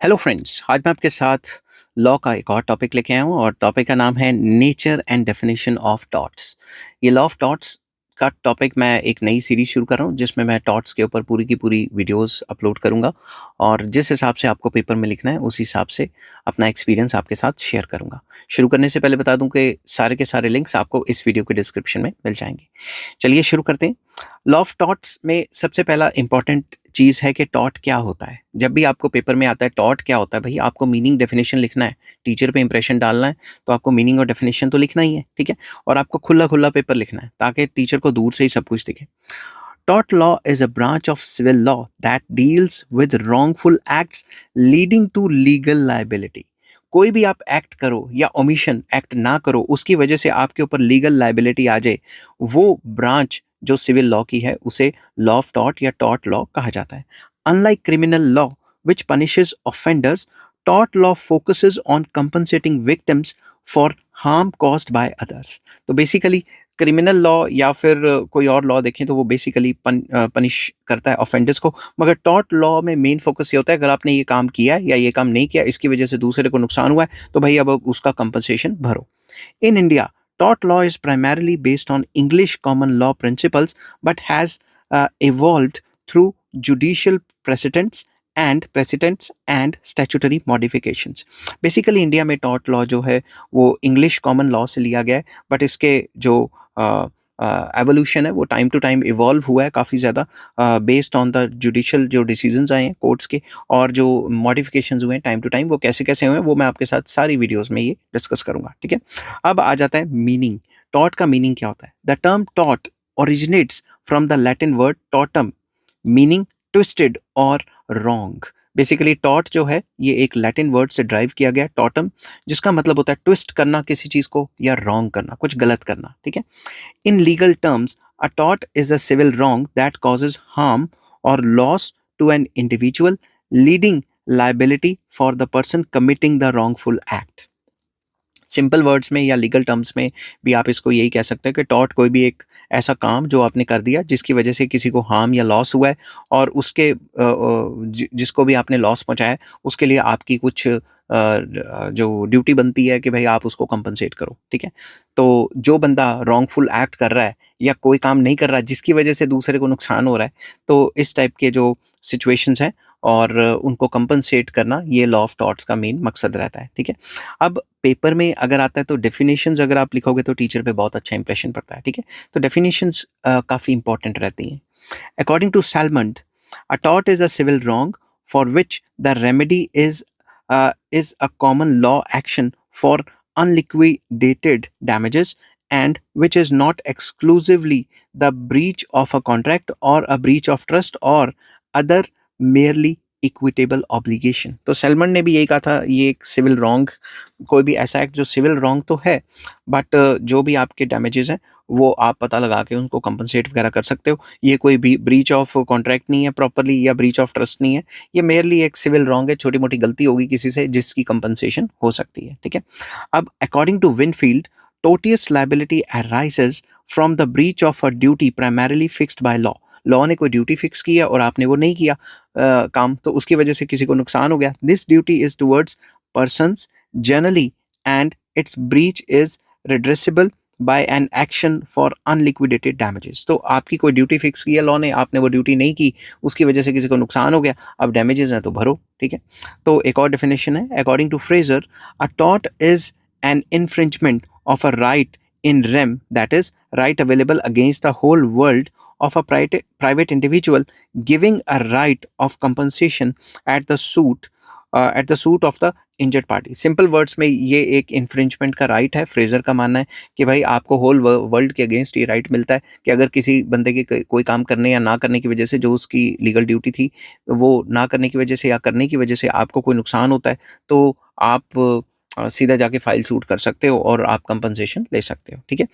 Hello friends, आज मैं आपके साथ लॉ का एक और टॉपिक लेके आया हूँ और टॉपिक का नाम है nature and definition of torts. ये लॉ ऑफ टॉर्ट्स का टॉपिक मैं एक नई सीरीज शुरू कर रहा हूँ जिसमें मैं टॉर्ट्स के ऊपर पूरी की पूरी वीडियोस अपलोड करूँगा और जिस हिसाब से आपको पेपर में लिखना है उस हिसाब से अपना एक्सपीरियंस आपके साथ शेयर करूँगा। शुरू करने से पहले बता दूँ कि सारे के सारे लिंक्स आपको इस वीडियो के डिस्क्रिप्शन में मिल जाएंगे। चलिए शुरू करते हैं। लॉ ऑफ टॉर्ट्स में सबसे पहला इंपॉर्टेंट चीज़ है कि टॉर्ट क्या होता है। जब भी आपको पेपर में आता है टॉर्ट क्या होता है, भई आपको मीनिंग डेफिनेशन लिखना है, टीचर पे इंप्रेशन डालना है, तो आपको मीनिंग और डेफिनेशन तो लिखना ही है, ठीक है? और आपको खुला-खुला पेपर लिखना है ताकि टीचर को दूर से ही सब कुछ दिखे। Tort law is a branch of civil law that deals with wrongful acts leading to legal liability. कोई भी आप एक्ट करो या ओमिशन एक्ट ना करो उसकी वजह से आपके ऊपर लीगल लाइबिलिटी आ जाए, वो ब्रांच जो सिविल लॉ की है उसे लॉ ऑफ टॉर्ट या टॉर्ट लॉ कहा जाता है। Unlike criminal law which punishes offenders, tort law focuses on compensating victims for harm caused by others. तो बेसिकली क्रिमिनल लॉ या फिर कोई और लॉ देखें तो वो बेसिकली पनिश करता है ऑफेंडर्स को, मगर टॉर्ट लॉ में मेन फोकस ये होता है अगर आपने ये काम किया है या ये काम नहीं किया, इसकी वजह से दूसरे को नुकसान हुआ है तो भाई अब उसका कंपनसेशन भरो। In India, tort law is primarily based on English common law principles but has evolved through judicial precedents and statutory modifications. Basically India में टॉर्ट लॉ जो है वो इंग्लिश कॉमन लॉ से लिया गया है, बट इसके जो एवोल्यूशन है वो टाइम टू टाइम इवॉल्व हुआ है काफ़ी ज़्यादा बेस्ड ऑन द जुडिशल जो डिसीजंस आए हैं कोर्ट्स के, और जो मॉडिफिकेशंस हुए हैं टाइम टू टाइम वो कैसे कैसे हुए हैं वो मैं आपके साथ सारी वीडियोस में ये डिस्कस करूंगा, ठीक है? अब आ जाता है मीनिंग। टॉर्ट का मीनिंग क्या होता है? The term tort originates from the Latin word टॉर्टम meaning twisted और रॉन्ग। बेसिकली टॉर्ट जो है ये एक लैटिन वर्ड से ड्राइव किया गया टॉर्टम, जिसका मतलब होता है ट्विस्ट करना किसी चीज को या रॉन्ग करना, कुछ गलत करना, ठीक है? In legal terms, a tort is a civil wrong that causes harm or loss to an individual, leading liability for the person committing the wrongful act. Simple words में या लीगल टर्म्स में भी आप इसको यही कह सकते हैं कि टॉर्ट कोई भी एक ऐसा काम जो आपने कर दिया जिसकी वजह से किसी को हार्म या लॉस हुआ है और उसके जिसको भी आपने लॉस पहुंचाया उसके लिए आपकी कुछ जो ड्यूटी बनती है कि भाई आप उसको कंपनसेट करो, ठीक है? तो जो बंदा रॉन्गफुल एक्ट कर रहा है या कोई काम नहीं कर रहा है जिसकी वजह से दूसरे को नुकसान हो रहा है, तो इस टाइप के जो सिचुएशंस हैं और उनको कंपनसेट करना ये लॉ ऑफ टॉर्ट्स का मेन मकसद रहता है, ठीक है? अब पेपर में अगर आता है तो डेफिनेशंस अगर आप लिखोगे तो टीचर पे बहुत अच्छा इंप्रेशन पड़ता है, ठीक है? तो डेफिनेशंस काफ़ी इंपॉर्टेंट रहती हैं। According to Salmond, a tort is a civil wrong for which the remedy is a common law action for unliquidated damages and which is not exclusively the breach of a contract or a breach of trust or other merely equitable obligation. तो salmon ने भी यही कहा था ये एक civil wrong, कोई भी ऐसा एक्ट जो सिविल रॉन्ग तो है बट जो भी आपके डैमेजेस हैं वो आप पता लगा के उनको कंपनसेट वगैरह कर सकते हो। ये कोई भी ब्रीच ऑफ कॉन्ट्रैक्ट नहीं है प्रॉपरली या ब्रीच ऑफ ट्रस्ट नहीं है, ये मेयरली एक सिविल रॉन्ग है, छोटी मोटी गलती होगी किसी से जिसकी कंपनसेशन हो सकती है, ठीक है? अब according to Winfield, tortious liability arises from the breach of a duty primarily fixed by law. Law ने कोई ड्यूटी फिक्स किया और आपने वो नहीं किया काम, तो उसकी वजह से किसी को नुकसान हो गया। This duty is towards persons generally and its breach is redressable by an action for unliquidated damages. तो आपकी कोई ड्यूटी फिक्स की है लॉ ने, आपने वो ड्यूटी नहीं की, उसकी वजह से किसी को नुकसान हो गया, अब डैमेजेस हैं तो भरो, ठीक है? तो एक और डेफिनेशन है according to Fraser, a tort is an infringement of a right in rem, that is right available against the whole world of a private individual, giving a right of compensation at the suit of the injured party. Simple words में ये एक infringement का right है। Fraser का मानना है कि भाई आपको होल वर्ल्ड के अगेंस्ट ये राइट मिलता है कि अगर किसी बंदे के कोई काम करने या ना करने की वजह से जो उसकी लीगल ड्यूटी थी वो ना करने की वजह से या करने की वजह से आपको कोई नुकसान होता है तो आप सीधा जाके फाइल सूट कर सकते हो और आप कंपनसेशन ले सकते हो, ठीक है?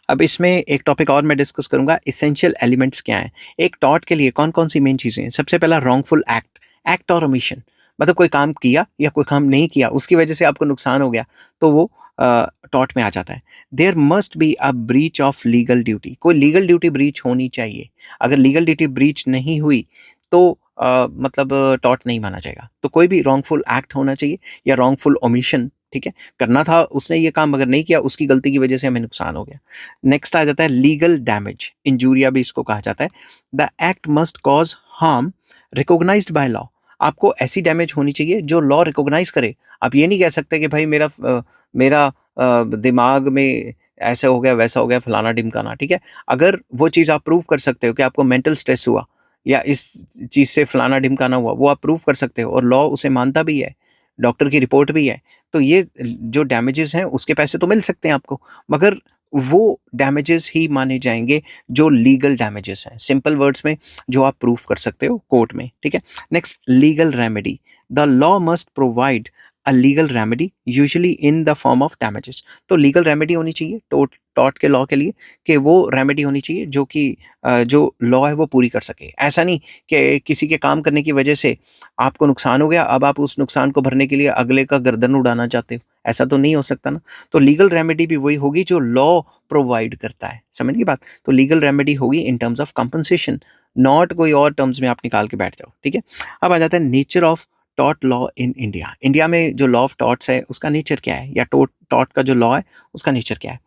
अब इसमें एक टॉपिक और मैं डिस्कस करूंगा, इसेंशियल एलिमेंट्स क्या हैं एक टॉर्ट के लिए, कौन कौन सी मेन चीज़ें हैं। सबसे पहला रॉन्गफुल एक्ट, एक्ट और ओमिशन, मतलब कोई काम किया या कोई काम नहीं किया उसकी वजह से आपको नुकसान हो गया तो वो टॉर्ट में आ जाता है। There must be a breach of legal duty, कोई लीगल ड्यूटी ब्रीच होनी चाहिए। अगर लीगल ड्यूटी ब्रीच नहीं हुई तो मतलब टॉर्ट नहीं माना जाएगा। तो कोई भी रॉन्गफुल एक्ट होना चाहिए या रॉन्गफुल ओमिशन, ठीक है, करना था उसने ये काम मगर नहीं किया, उसकी गलती की वजह से हमें नुकसान हो गया। नेक्स्ट आ जाता है लीगल डैमेज, इंजूरिया भी इसको कहा जाता है। The act must cause harm recognised by law. आपको ऐसी डैमेज होनी चाहिए जो लॉ रिकॉग्नाइज करे। आप ये नहीं कह सकते कि भाई मेरा दिमाग में ऐसा हो गया वैसा हो गया फलाना ढिमकाना, ठीक है। अगर वो चीज़ आप प्रूव कर सकते हो कि आपको मेंटल स्ट्रेस हुआ या इस चीज़ से फलाना ढिमकाना हुआ, वो आप प्रूव कर सकते हो और लॉ उसे मानता भी है, डॉक्टर की रिपोर्ट भी है, तो ये जो डैमेजेस हैं उसके पैसे तो मिल सकते हैं आपको, मगर वो डैमेजेस ही माने जाएंगे जो लीगल डैमेजेस हैं, सिंपल वर्ड्स में जो आप प्रूफ कर सकते हो कोर्ट में, ठीक है। Next, legal remedy. The law must provide a legal remedy usually in the form of damages. तो लीगल रेमेडी होनी चाहिए टॉर्ट के लॉ के लिए, कि वो रेमेडी होनी चाहिए जो कि जो लॉ है वो पूरी कर सके। ऐसा नहीं कि किसी के काम करने की वजह से आपको नुकसान हो गया, अब आप उस नुकसान को भरने के लिए अगले का गर्दन उड़ाना चाहते हो, ऐसा तो नहीं हो सकता ना। तो लीगल रेमेडी भी वही होगी जो लॉ प्रोवाइड करता है, समझ गई बात। तो लीगल रेमेडी होगी in terms of compensation, not कोई और टर्म्स में आप निकाल के बैठ जाओ, ठीक है। अब आ जाता है nature of tort law in India. India में जो लॉ ऑफ टॉर्ट्स है उसका नेचर क्या है, या टॉर्ट का जो लॉ है उसका नेचर क्या है।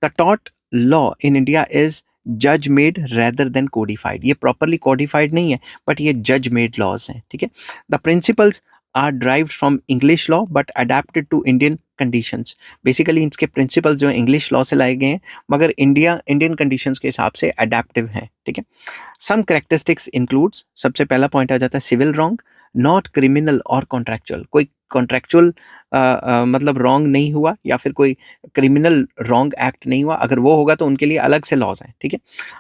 The tort law in India is जज मेड रेदर देन कोडिफाइड। ये प्रॉपरली कोडिफाइड नहीं है, बट ये जज मेड लॉज हैं, ठीक है। The principles are derived from English law but adapted to Indian conditions. Basically इसके प्रिंसिपल जो इंग्लिश लॉ से लाए गए हैं, मगर इंडियन कंडीशंस के हिसाब से अडेप्टिव हैं, ठीक है। सम कैरेक्टरिस्टिक्स इंक्लूड्स, सबसे पहला पॉइंट आ जाता है सिविल रॉन्ग, नॉट क्रिमिनल और कॉन्ट्रैक्चुअल। कोई कॉन्ट्रैक्चुअल मतलब रॉन्ग नहीं हुआ या फिर कोई क्रिमिनल रॉन्ग एक्ट नहीं हुआ, अगर वो होगा तो उनके लिए अलग से लॉज हैं, ठीक है।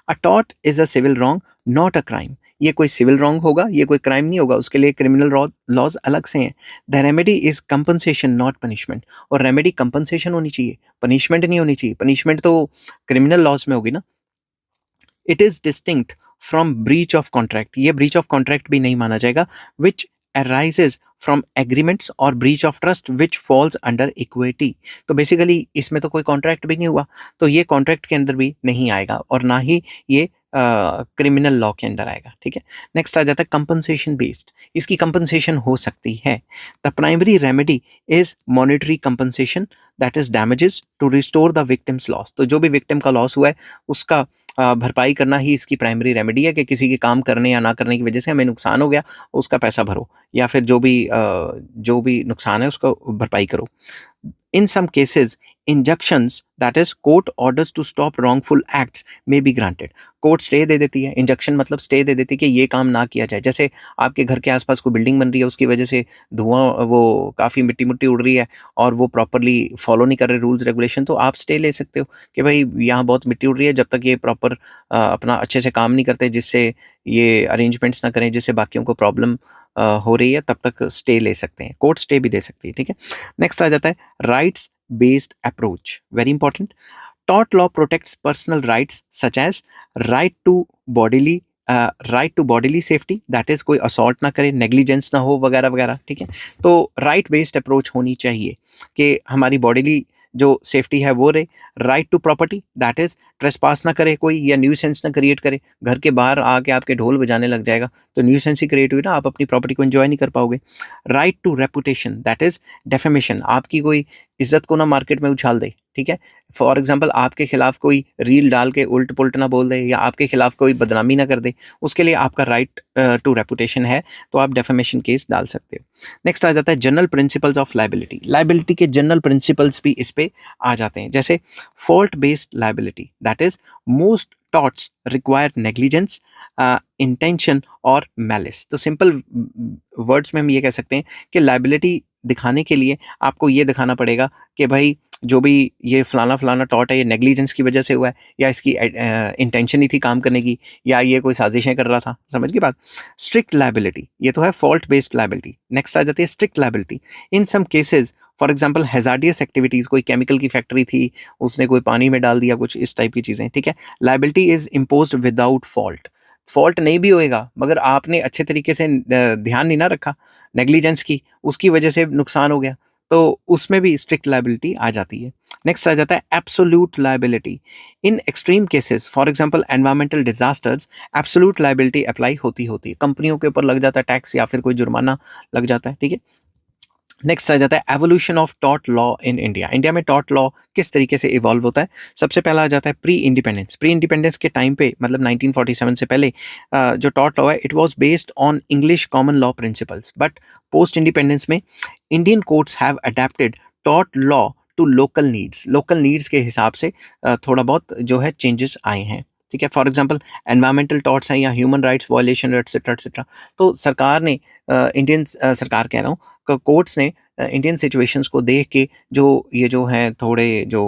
A tort is a civil wrong not a crime. ये कोई सिविल रॉन्ग होगा, ये कोई क्राइम नहीं होगा, उसके लिए क्रिमिनल लॉज अलग से हैं। The remedy is compensation not punishment. और रेमेडी कंपनसेशन होनी चाहिए, पनिशमेंट नहीं होनी चाहिए। पनिशमेंट तो क्रिमिनल लॉज में होगी ना। It is distinct from breach of contract. ये ब्रीच ऑफ कॉन्ट्रैक्ट भी नहीं माना जाएगा, विच arises from agreements और breach of trust which falls under equity। तो बेसिकली इसमें तो कोई कॉन्ट्रैक्ट भी नहीं हुआ, तो ये कॉन्ट्रैक्ट के अंदर भी नहीं आएगा और ना ही ये क्रिमिनल लॉ के अंदर आएगा, ठीक है। नेक्स्ट आ जाता है कंपनसेशन बेस्ड। इसकी कंपनसेशन हो सकती है। The primary remedy is monetary compensation, that is damages to restore the victim's loss. तो जो भी विक्टिम का लॉस हुआ है उसका भरपाई करना ही इसकी प्राइमरी रेमेडी है, कि किसी के काम करने या ना करने की वजह से हमें नुकसान हो गया, उसका पैसा भरो, या फिर जो भी नुकसान है उसका भरपाई करो। In some cases, injunctions, that is court orders to stop wrongful acts, may be granted। Court stay दे देती है, इंजक्शन मतलब स्टे दे देती है कि ये काम ना किया जाए। जैसे आपके घर के आसपास कोई बिल्डिंग बन रही है, उसकी वजह से धुआं, वो काफ़ी मिट्टी मुट्टी उड़ रही है और वो प्रॉपरली फॉलो नहीं कर रहे रूल्स रेगुलेशन, तो आप स्टे ले सकते हो कि भाई यहाँ बहुत मिट्टी उड़ रही है, जब तक ये प्रॉपर अपना अच्छे से काम नहीं करते, जिससे ये अरेंजमेंट्स ना करें जिससे बाकियों को प्रॉब्लम हो रही है, तब तक स्टे ले सकते हैं, कोर्ट स्टे भी दे सकती है, ठीक है। नेक्स्ट आ जाता है rights based approach, very important. Tort law protects personal rights such as right to bodily safety, that is कोई असॉल्ट ना करे, नेग्लिजेंस ना हो वगैरह वगैरह, ठीक है। तो राइट बेस्ड अप्रोच होनी चाहिए कि हमारी बॉडीली जो सेफ्टी है वो रहे। Right to property, that is trespass ना करे कोई या न्यूसेंस ना क्रिएट करे। घर के बाहर आके आपके ढोल बजाने लग जाएगा तो न्यूसेंस ही क्रिएट हुई ना, आप अपनी प्रॉपर्टी को एंजॉय नहीं कर पाओगे। Right to reputation, that is defamation, आपकी कोई इज्जत को ना मार्केट में उछाल दे, ठीक है। फॉर एग्जाम्पल आपके खिलाफ कोई रील डाल के उल्ट पुल्ट ना बोल दे या आपके खिलाफ कोई बदनामी ना कर दे, उसके लिए आपका राइट टू रेपुटेशन है, तो आप डेफेमेशन केस डाल सकते हो। नेक्स्ट आ जाता है general principles of liability. Liability के जनरल प्रिंसिपल्स भी इस पे आ जाते हैं, जैसे fault based liability, that is most torts require negligence, intention और मैलिस। तो सिंपल वर्ड्स में हम ये कह सकते हैं कि लाइबिलिटी दिखाने के लिए आपको ये दिखाना पड़ेगा कि भाई जो भी ये फलाना टॉर्ट है ये नेग्लिजेंस की वजह से हुआ है, या इसकी इंटेंशन ही थी काम करने की, या ये कोई साजिशें कर रहा था, समझ की बात। स्ट्रिक्ट लाइबिलिटी, ये तो है फॉल्ट बेस्ड लाइबिलिटी। नेक्स्ट आ जाती है strict liability. In some cases, for example hazardous activities, कोई केमिकल की फैक्ट्री थी, उसने कोई पानी में डाल दिया, कुछ इस टाइप की चीज़ें, ठीक है। Liability is imposed without fault. Fault नहीं भी होएगा मगर आपने अच्छे तरीके से ध्यान नहीं ना रखा नेग्लिजेंस की, उसकी वजह से नुकसान हो गया, तो उसमें भी स्ट्रिक्ट लायबिलिटी आ जाती है। नेक्स्ट आ जाता है absolute liability. In extreme cases for example environmental disasters, absolute liability apply होती है, कंपनियों के ऊपर लग जाता है टैक्स या फिर कोई जुर्माना लग जाता है, ठीक है। नेक्स्ट आ जाता है evolution of tort law in India. India में टॉर्ट लॉ किस तरीके से इवॉल्व होता है। सबसे पहला आ जाता है प्री इंडिपेंडेंस। प्री इंडिपेंडेंस के टाइम पे मतलब 1947 से पहले जो टॉर्ट लॉ है it was based on English common law principles, but post independence में Indian courts have adapted tort law to local needs. Local needs के हिसाब से थोड़ा बहुत जो है चेंजेस आए हैं, ठीक है। फॉर एग्जांपल एनवायरमेंटल टॉर्ट्स हैं या human rights violation etcetera etcetera, तो सरकार ने इंडियन सरकार कह रहा हूँ कोर्ट्स ने इंडियन सिचुएशंस को देख के जो ये जो हैं थोड़े जो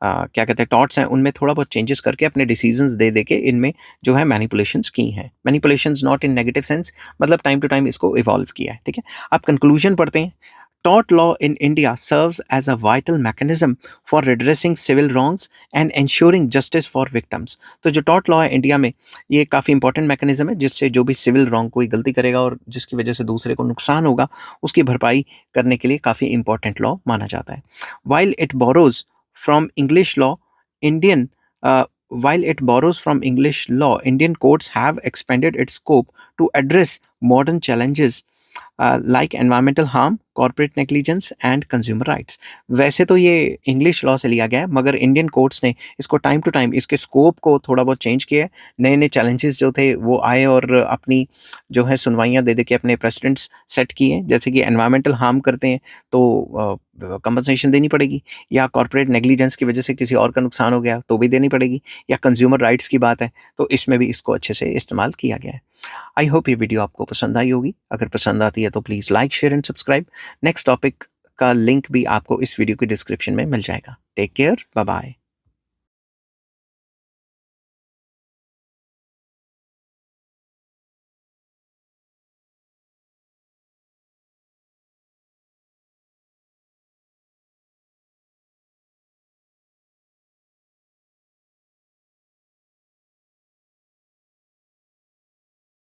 क्या कहते हैं टॉर्ट्स हैं उनमें थोड़ा बहुत चेंजेस करके अपने डिसीजंस दे के इनमें जो है मैनिपुलेशंस की हैं। Manipulations not in negative sense, मतलब टाइम टू टाइम इसको इवॉल्व किया है, ठीक है। आप कंक्लूजन पढ़ते हैं। Tort law in India serves as a vital mechanism for redressing civil wrongs and ensuring justice for victims। तो जो टॉर्ट लॉ है इंडिया में ये काफ़ी इंपॉर्टेंट मैकेनिज्म है जिससे जो भी सिविल रॉन्ग कोई गलती करेगा और जिसकी वजह से दूसरे को नुकसान होगा उसकी भरपाई करने के लिए काफ़ी इंपॉर्टेंट लॉ माना जाता है। While it borrows from English law, Indian while it borrows from English law, Indian courts have expanded its scope to address modern challenges like environmental harm, corporate negligence and consumer rights. वैसे तो ये English law से लिया गया है मगर Indian courts ने इसको टाइम टू टाइम इसके स्कोप को थोड़ा बहुत चेंज किया है। नए नए चैलेंजेस जो थे वो आए और अपनी जो है सुनवाइयाँ दे के अपने प्रेसिडेंट्स सेट किए, जैसे कि एनवायरमेंटल हार्म करते हैं तो कंपनसेशन देनी पड़ेगी, या कॉर्पोरेट नेग्लिजेंस की वजह से किसी और का नुकसान हो गया तो भी देनी पड़ेगी, या कंज्यूमर राइट्स की बात है तो इसमें भी इसको अच्छे से इस्तेमाल किया गया है। आई होप ये वीडियो आपको पसंद आई होगी। अगर पसंद आती है तो please like share and subscribe. Next topic का लिंक भी आपको इस वीडियो की डिस्क्रिप्शन में मिल जाएगा। Take care, bye bye.